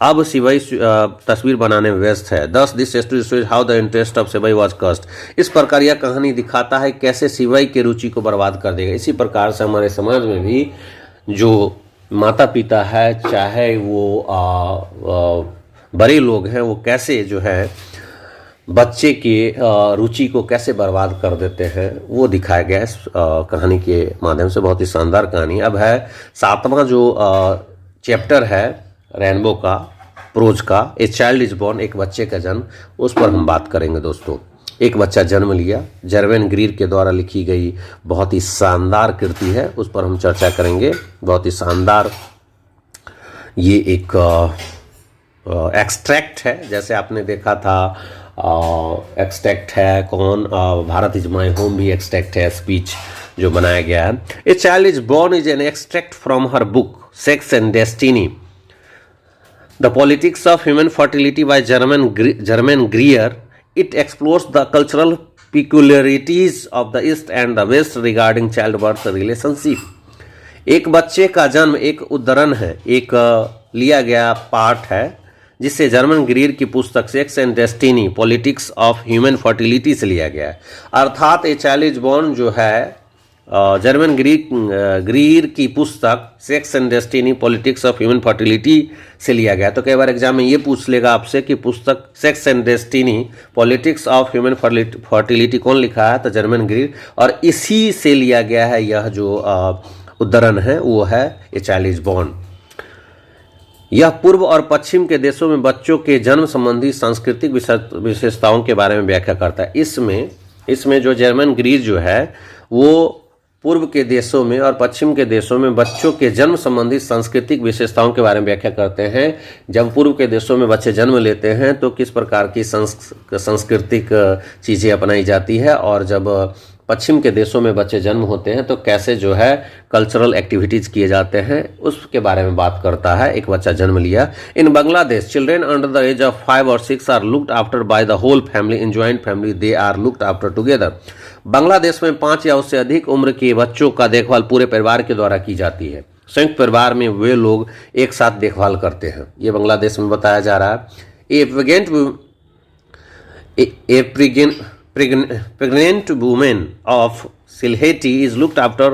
अब सिवाई तस्वीर बनाने में व्यस्त है। दस this shows how the interest of CY was कस्ट। इस प्रकार यह कहानी दिखाता है कैसे सिवाई के रुचि को बर्बाद कर देगा। इसी प्रकार से हमारे समाज में भी जो माता पिता है, चाहे वो बड़े लोग हैं, वो कैसे जो है बच्चे के रुचि को कैसे बर्बाद कर देते हैं, वो दिखाया गया इस कहानी के माध्यम से। बहुत ही शानदार कहानी। अब है 7वां जो चैप्टर है रेनबो का, प्रोज का, ए चाइल्ड इज बॉर्न, एक बच्चे का जन्म, उस पर हम बात करेंगे दोस्तों। एक बच्चा जन्म लिया, जर्वेन ग्रीर के द्वारा लिखी गई बहुत ही शानदार कृति है, उस पर हम चर्चा करेंगे। बहुत ही शानदार ये एक एक्सट्रैक्ट है, जैसे आपने देखा था एक्सट्रैक्ट है कौन, भारत इज माई होम भी एक्सट्रैक्ट है, स्पीच जो बनाया गया है। A child is born is an extract from her book sex and destiny, the politics of human fertility by Germaine Greer. It explores the cultural peculiarities of the East and the West regarding childbirth relationship. एक बच्चे का जन्म एक उद्धरण है, एक लिया गया पाठ है जिससे जर्मन ग्रीर की पुस्तक sex and destiny politics of human fertility से लिया गया है। अर्थात ए चाइल्ड इज बॉर्न जो है जर्मन ग्रीर की पुस्तक sex and destiny politics of human fertility से लिया गया। तो कई बार एग्जाम में ये पूछ लेगा आपसे कि पुस्तक sex and destiny politics of human fertility कौन लिखा है, तो जर्मन ग्रीर, और इसी से लिया गया है यह जो उद्धरण है वो है ए चाइल्ड इज बॉर्न। यह पूर्व और पश्चिम के देशों में बच्चों के जन्म संबंधी सांस्कृतिक विशेषताओं के बारे में व्याख्या करता है। इसमें जो जर्मन ग्रीर जो है वो पूर्व के देशों में और पश्चिम के देशों में बच्चों के जन्म संबंधी सांस्कृतिक विशेषताओं के बारे में व्याख्या करते हैं। जब पूर्व के देशों में बच्चे जन्म लेते हैं तो किस प्रकार की सांस्कृतिक चीज़ें अपनाई जाती है, और जब पश्चिम के देशों में बच्चे जन्म होते हैं तो कैसे जो है कल्चरल एक्टिविटीज़ किए जाते हैं, उसके बारे में बात करता है। एक बच्चा जन्म लिया। In Bangladesh children under the age of 5 और 6 are looked after by the whole family in joint family, they are looked after together. Bangladesh में 5 या उससे अधिक उम्र के बच्चों का देखभाल पूरे परिवार के द्वारा की जाती है। संयुक्त परिवार में वे लोग एक साथ देखभाल करते हैं, ये बांग्लादेश में बताया जा रहा है। Pregnant woman of Sylheti is looked after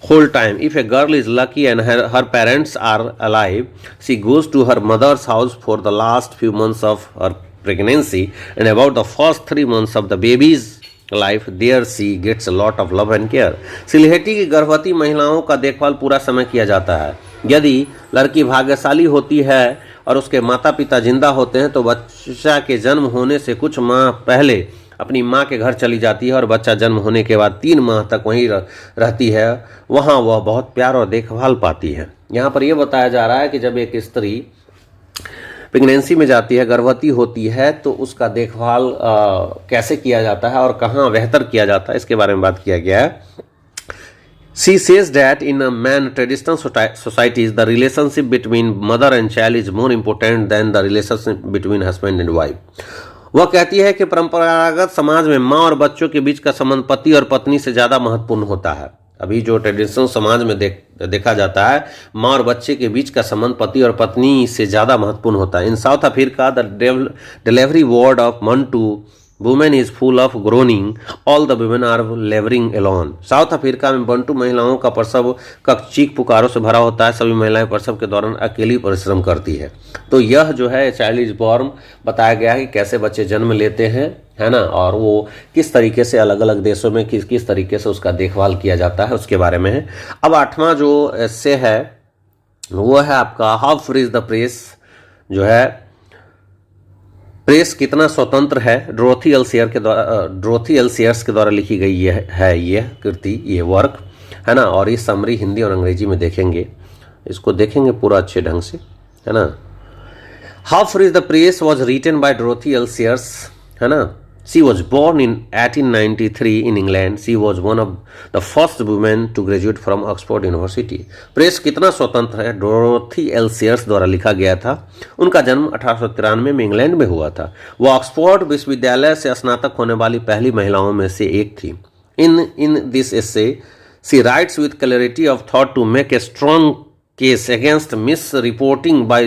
whole time. If a girl is lucky and her parents are alive, she goes to her mother's house for the last few months of her pregnancy, and about the first 3 months of the baby's life, there she gets a lot of love and care. Sylheti की गर्भवती महिलाओं का देखभाल पूरा समय किया जाता है। यदि लड़की भाग्यशाली होती है और उसके माता पिता जिंदा होते हैं तो बच्चा के जन्म होने से कुछ माह पहले अपनी माँ के घर चली जाती है और बच्चा जन्म होने के बाद 3 माह तक वहीं रहती है। वहाँ वह बहुत प्यार और देखभाल पाती है। यहाँ पर यह बताया जा रहा है कि जब एक स्त्री प्रेगनेंसी में जाती है, गर्भवती होती है, तो उसका देखभाल कैसे किया जाता है और कहाँ बेहतर किया जाता है, इसके बारे में बात किया गया है। She says that in a man traditional societies, the relationship between mother and child is more important than the relationship between husband and wife. वह कहती है कि परंपरागत समाज में माँ और बच्चों के बीच का संबंध पति और पत्नी से ज़्यादा महत्वपूर्ण होता है। अभी जो ट्रेडिशनल समाज में देखा जाता है, माँ और बच्चे के बीच का संबंध पति और पत्नी से ज़्यादा महत्वपूर्ण होता है। In South Africa the delivery ward of Bantu women is full of groaning, all the women are labouring alone. South Africa में बंटू महिलाओं का प्रसव कक्ष चीख पुकारों से भरा होता है। सभी महिलाएं प्रसव के दौरान अकेली परिश्रम करती है। तो यह जो है चाइल्ड इज बॉर्न बताया गया है कि कैसे बच्चे जन्म लेते हैं, है ना, और वो किस तरीके से अलग अलग देशों में किस तरीके से उसका देखभाल किया जाता है, उसके बारे में है। अब 8वां जो एस्से है वो है आपका how free is the press, जो है प्रेस कितना स्वतंत्र है। ड्रोथी एल्सियर्स के द्वारा लिखी गई यह कृति, ये वर्क, है ना, और ये समरी हिंदी और अंग्रेजी में देखेंगे, इसको देखेंगे पूरा अच्छे ढंग से, है ना। How free is the press was written by Dorothy L Sayers, है ना। She was born in 1893 in England. She was one of the first women to graduate from Oxford University. Press कितना स्वतंत्र है, डोरोथी एल सेयर्स द्वारा लिखा गया था। उनका जन्म 1893 में इंग्लैंड में हुआ था। वो ऑक्सफोर्ड विश्वविद्यालय से स्नातक होने वाली पहली महिलाओं में से एक थी। In this essay, she writes with clarity of thought to make a strong case against misreporting by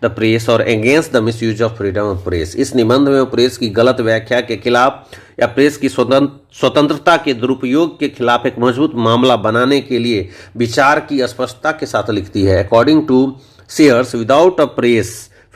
the press or against the misuse of freedom of press. इस निबंध में वो प्रेस की गलत व्याख्या के खिलाफ या प्रेस की स्वतंत्रता के दुरुपयोग के खिलाफ एक मजबूत मामला बनाने के लिए विचार की स्पष्टता के साथ लिखती है। According to Sears, without a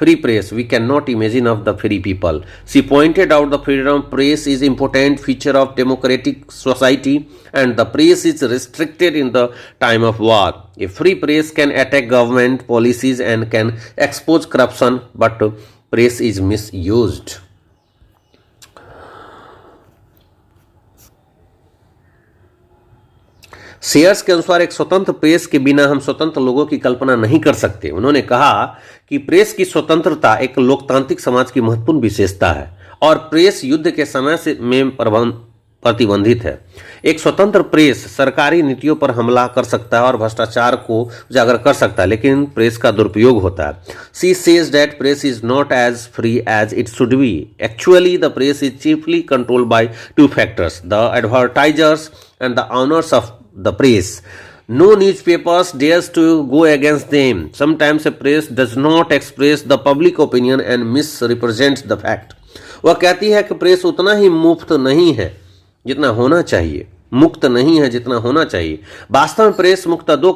free press, we cannot imagine of the free people. She pointed out the freedom of press is important feature of democratic society and the press is restricted in the time of war. A free press can attack government policies and can expose corruption, but press is misused. Shares के अनुसार एक स्वतंत्र press के बिना हम स्वतंत्र लोगों की कल्पना नहीं कर सकते। उन्होंने कहा कि प्रेस की स्वतंत्रता एक लोकतांत्रिक समाज की महत्वपूर्ण विशेषता है और प्रेस युद्ध के समय से में प्रतिबंधित है। एक स्वतंत्र प्रेस सरकारी नीतियों पर हमला कर सकता है और भ्रष्टाचार को उजागर कर सकता है, लेकिन प्रेस का दुरुपयोग होता है। She says that press is not as free as it should be. Actually, the press is chiefly controlled by two factors: the advertisers and the owners of the press. No newspapers dares to go against them. Sometimes a press does not express the public opinion and misrepresents the fact. वह कहती है कि press उतना ही मुफ्त नहीं है जितना होना चाहिए, मुक्त नहीं है जितना होना चाहिए। वास्तव में प्रेस मुक्त दो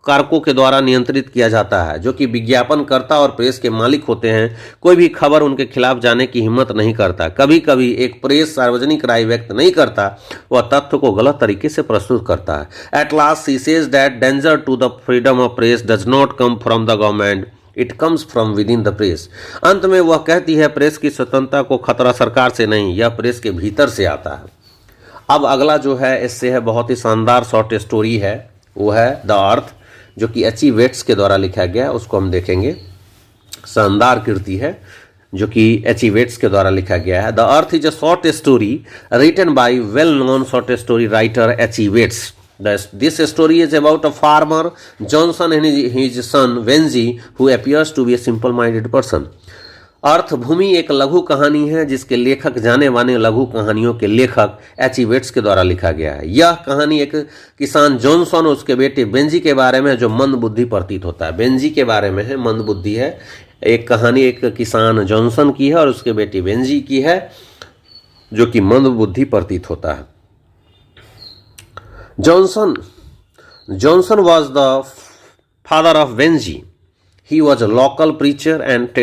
कारकों के द्वारा नियंत्रित किया जाता है, जो कि विज्ञापनकर्ता और प्रेस के मालिक होते हैं। कोई भी खबर उनके खिलाफ जाने की हिम्मत नहीं करता। कभी कभी एक प्रेस सार्वजनिक राय व्यक्त नहीं करता, वह तथ्य को गलत तरीके से प्रस्तुत करता है। At last she says that danger to the freedom of press does not come from the government, it comes from within the press. अंत में वह कहती है प्रेस की स्वतंत्रता को खतरा सरकार से नहीं, यह प्रेस के भीतर से आता है। अब अगला जो है इससे है बहुत ही शानदार शॉर्ट स्टोरी है, वो है द अर्थ, जो कि एच.ई. वेट्स के द्वारा लिखा गया है। उसको हम देखेंगे। शानदार कृति है जो कि एच.ई. वेट्स के द्वारा लिखा गया है। The earth is a short story written by well known short story writer H E. Bates. This story is about a farmer Johnson and his son Wenji, who appears to be a simple-minded person. अर्थ भूमि एक लघु कहानी है जिसके लेखक जाने माने लघु कहानियों के लेखक एच.ई. वेट्स के द्वारा लिखा गया है। यह कहानी एक किसान जॉनसन और उसके बेटे बेंजी के बारे में है जो मंद बुद्धि प्रतीत होता है। बेंजी के बारे में है, मंद बुद्धि है। एक कहानी एक किसान जॉनसन की है और उसके बेटी बेंजी की है जो कि मंद बुद्धि प्रतीत होता है। Johnson was the father of Benji. He was a local preacher and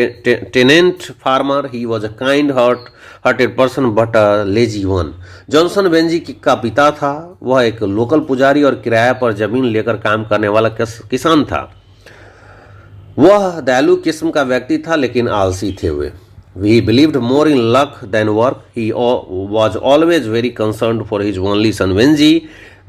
tenant farmer. He was a kind-hearted person but a lazy one. Johnson Benji का पिता था। वह एक लोकल पुजारी और किराया पर जमीन लेकर काम करने वाला किसान था। वह दयालु किस्म का व्यक्ति था लेकिन आलसी थे वे। He believed more in luck than work. He was always very concerned for his only son Benji.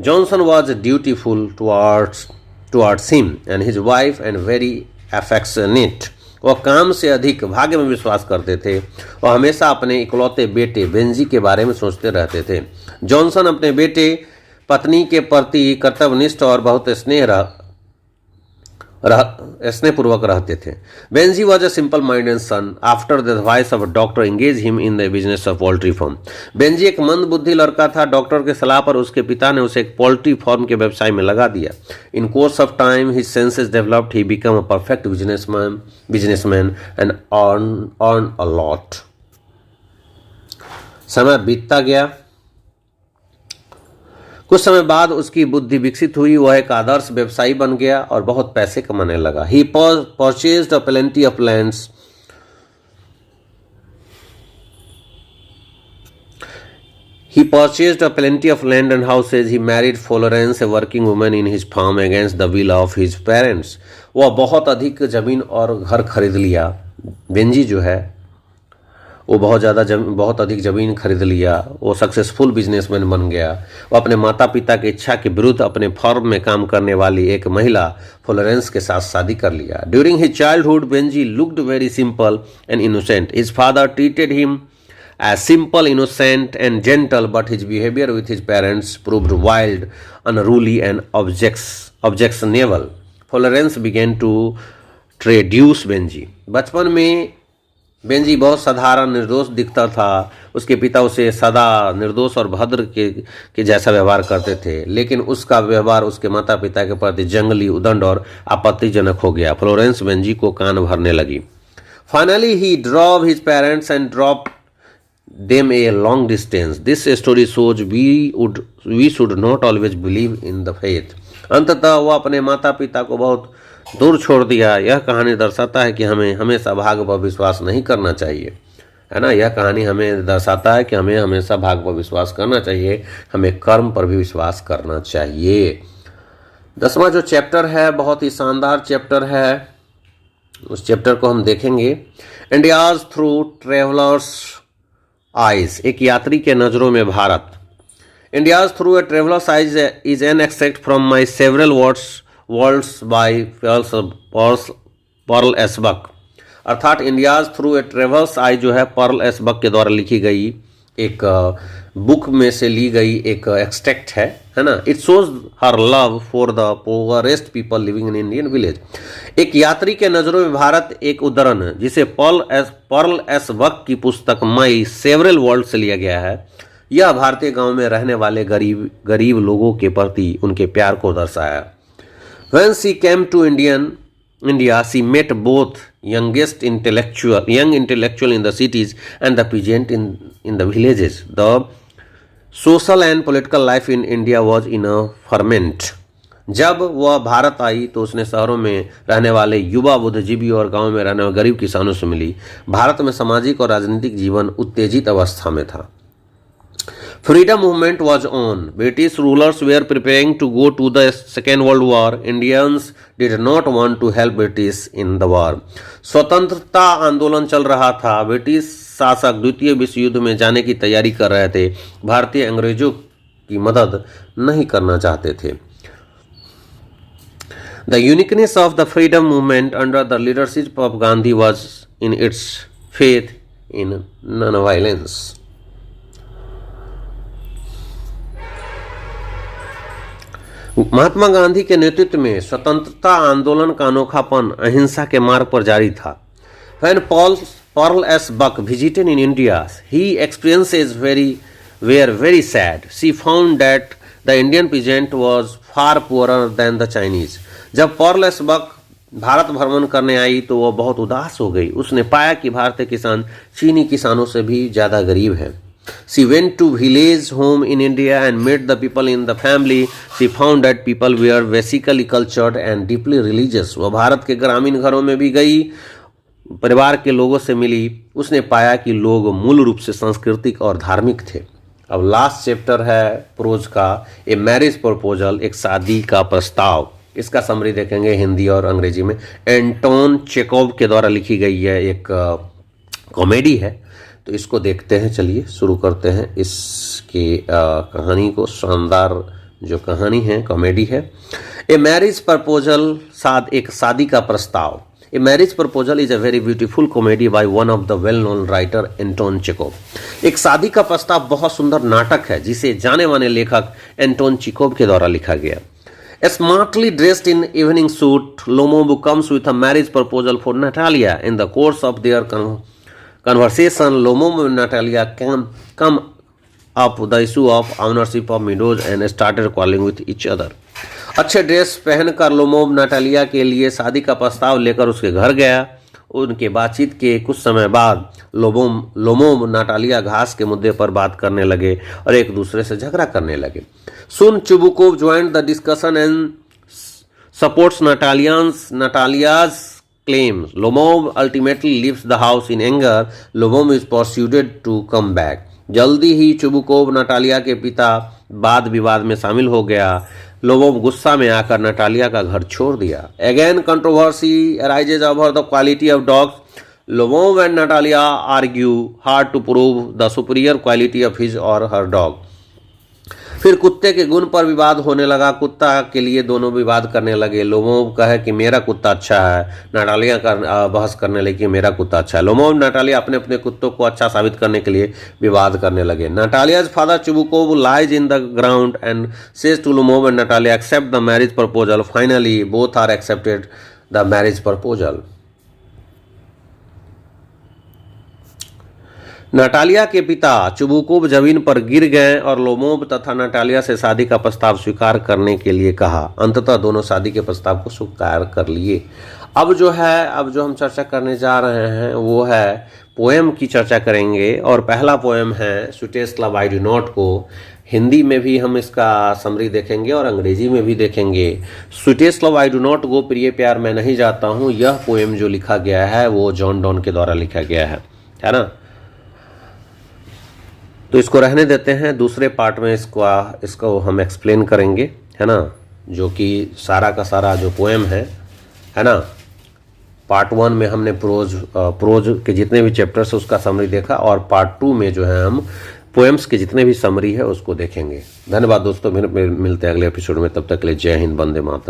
Johnson was dutiful towards him and his wife and very affectionate. वह काम से अधिक भाग्य में विश्वास करते थे और हमेशा अपने इकलौते बेटे बेंजी के बारे में सोचते रहते थे। जॉनसन अपने बेटे पत्नी के प्रति कर्तव्यनिष्ठ और बहुत स्नेहपूर्वक रहते थे। Benji was a simple minded son. After the advice of doctor engage him in the business of poultry farm. Benji एक मंद बुद्धि लड़का था। डॉक्टर के सलाह पर उसके पिता ने उसे एक पोल्ट्री फार्म के व्यवसाय में लगा दिया। In course of time his senses developed, he become a perfect businessman and earn a lot. समय बीतता गया। कुछ समय बाद उसकी बुद्धि विकसित हुई। वह एक आदर्श व्यवसायी बन गया और बहुत पैसे कमाने लगा। He purchased a plenty of lands. He purchased a plenty of land and houses. He married Florence, a working woman in his farm against the will of his parents. वह बहुत अधिक जमीन और घर खरीद लिया। बेंजी जो है वो बहुत अधिक ज़मीन खरीद लिया। वो सक्सेसफुल बिजनेसमैन बन गया। वो अपने माता पिता की इच्छा के विरुद्ध अपने फर्म में काम करने वाली एक महिला फ्लोरेंस के साथ शादी कर लिया। During his childhood Benji looked very simple and innocent. His father treated him as simple, innocent, and gentle, but his behavior with his parents proved wild, unruly, and objectionable. Florence began to traduce Benji. बचपन में Benji बहुत साधारण निर्दोष दिखता था। उसके पिता उसे सदा निर्दोष और भद्र के जैसा व्यवहार करते थे, लेकिन उसका व्यवहार उसके माता पिता के प्रति जंगली, उदंड और आपत्तिजनक हो गया। फ्लोरेंस बेंजी को कान भरने लगी। Finally he drove his parents and drop them a long distance. This story shows we should not always believe in the faith. अंततः वह अपने माता पिता को बहुत दूर छोड़ दिया। यह कहानी दर्शाता है कि हमें हमेशा भाग्य पर विश्वास नहीं करना चाहिए, है ना। यह कहानी हमें दर्शाता है कि हमें हमेशा भाग्य पर विश्वास करना चाहिए, हमें कर्म पर भी विश्वास करना चाहिए। 10वां जो चैप्टर है बहुत ही शानदार चैप्टर है, उस चैप्टर को हम देखेंगे। इंडियाज थ्रू ट्रेवलर्स आइज, एक यात्री के नज़रों में Bharat. India's through a traveller's eyes is an extract from my several words by Pearl S Buck. अर्थात India's through a travels eye जो है पर्ल एस बक के द्वारा लिखी गई एक बुक में से ली गई एक एक्सट्रैक्ट है ना। It shows her love for the poorest people living in Indian village. एक यात्री के नज़रों में भारत एक उदाहरण है जिसे पर्ल एस बक की पुस्तक माई सेवरल वर्ल्ड से लिया गया है। यह भारतीय गांव में रहने वाले गरीब लोगों के प्रति उनके प्यार को दर्शाया। When she came to India, she met both young intellectual in the cities and the peasant in the villages. The social and political life in India was in a ferment. जब वह भारत आई तो उसने शहरों में रहने वाले युवा बुद्धिजीवी और गांव में रहने वाले गरीब किसानों से मिली। भारत में सामाजिक और राजनीतिक जीवन उत्तेजित अवस्था में था। Freedom movement was on. British rulers were preparing to go to the Second World War. Indians did not want to help British in the war. स्वतंत्रता आंदोलन चल रहा था। ब्रिटिश शासक द्वितीय विश्व युद्ध में जाने की तैयारी कर रहे थे। भारतीय अंग्रेजों की मदद नहीं करना चाहते थे। The uniqueness of the freedom movement under the leadership of Gandhi was in its faith in non-violence. Mahatma Gandhi के नेतृत्व में स्वतंत्रता आंदोलन का अनोखापन अहिंसा के मार्ग पर जारी था। When Pearl S. Buck visited in India, his experiences were very sad. She found that the Indian peasant was far poorer than the Chinese. जब पर्ल एस बक भारत भ्रमण करने आई तो वह बहुत उदास हो गई। उसने पाया कि भारतीय किसान चीनी किसानों से भी ज़्यादा गरीब हैं। She went to village home in India and met the people in the family. She found that people were basically cultured and deeply religious. वह भारत के ग्रामीण घरों में भी गई, परिवार के लोगों से मिली। उसने पाया कि लोग मूल रूप से सांस्कृतिक और धार्मिक थे। अब लास्ट चैप्टर है प्रोज का, ए मैरिज प्रपोजल, एक शादी का प्रस्ताव। इसका समरी देखेंगे हिंदी और अंग्रेजी में। एंटोन चेकोव के द्वारा लिखी गई है, एक कॉमेडी है। तो इसको देखते हैं, चलिए शुरू करते हैं इसकी कहानी को। शानदार जो कहानी है, कॉमेडी है। ए मैरिज प्रपोजल, एक शादी का प्रस्ताव। A marriage proposal is a very beautiful comedy by one of the well known writer Anton Chekhov. एक शादी का प्रस्ताव बहुत सुंदर नाटक है जिसे जाने माने लेखक एंटोन चेकोव के द्वारा लिखा गया। Smartly dressed in evening suit, Lomov comes with a marriage proposal for Natalia. In the course of their conversation, Lomov and Natalia come up with the issue of ownership of meadows and started quarreling with each other. अच्छे dress पहनकर Lomov Natalia के लिए शादी का प्रस्ताव लेकर उसके घर गया। उनके बातचीत के कुछ समय बाद लोमोव नाटालिया घास के मुद्दे पर बात करने लगे और एक दूसरे से झगड़ा करने लगे। Soon Chubukov joined the discussion and supports Natalia's claims. Lomov ultimately leaves the house in anger. Lomov is persuaded to come back. जल्दी ही चुबुकोव नाटालिया के पिता वाद विवाद में शामिल हो गया। लोमोव गुस्सा में आकर नाटालिया का घर छोड़ दिया। Again controversy arises over the quality of dogs. Lomov and Natalia argue hard to prove the superior quality of his or her dog. फिर कुत्ते के गुण पर विवाद होने लगा। कुत्ता के लिए दोनों विवाद करने लगे। लोमोव कहे कि मेरा कुत्ता अच्छा है, नाटालिया बहस करने लगी कि मेरा कुत्ता अच्छा है। लोमोव नाटालिया अपने अपने कुत्तों को अच्छा साबित करने के लिए विवाद करने लगे। Natalia's father Chubukov lies in the ground and says to Lomov and Natalia accept the marriage proposal. Finally both are accepted the marriage proposal. Natalia के पिता चुबुकोव जमीन पर गिर गए और लोमोव तथा नाटालिया से शादी का प्रस्ताव स्वीकार करने के लिए कहा। अंततः दोनों शादी के प्रस्ताव को स्वीकार कर लिए। अब जो हम चर्चा करने जा रहे हैं वो है पोएम की चर्चा करेंगे। और पहला पोएम है sweetest love I do not को हिंदी में भी हम इसका समरी देखेंगे और अंग्रेजी में भी देखेंगे। Sweetest love I do not go, प्रिय प्यार मैं नहीं जाता हूँ, यह पोएम जो लिखा गया है वो जॉन डॉन के द्वारा लिखा गया है ना। तो इसको रहने देते हैं, दूसरे पार्ट में इसको हम एक्सप्लेन करेंगे, है ना, जो कि सारा का सारा जो पोएम है ना। पार्ट 1 में हमने प्रोज के जितने भी चैप्टर्स है उसका समरी देखा और पार्ट 2 में जो है हम पोएम्स के जितने भी समरी है उसको देखेंगे। धन्यवाद दोस्तों, मिलते हैं अगले एपिसोड में। तब तक के लिए जय हिंद, वंदे मातरम।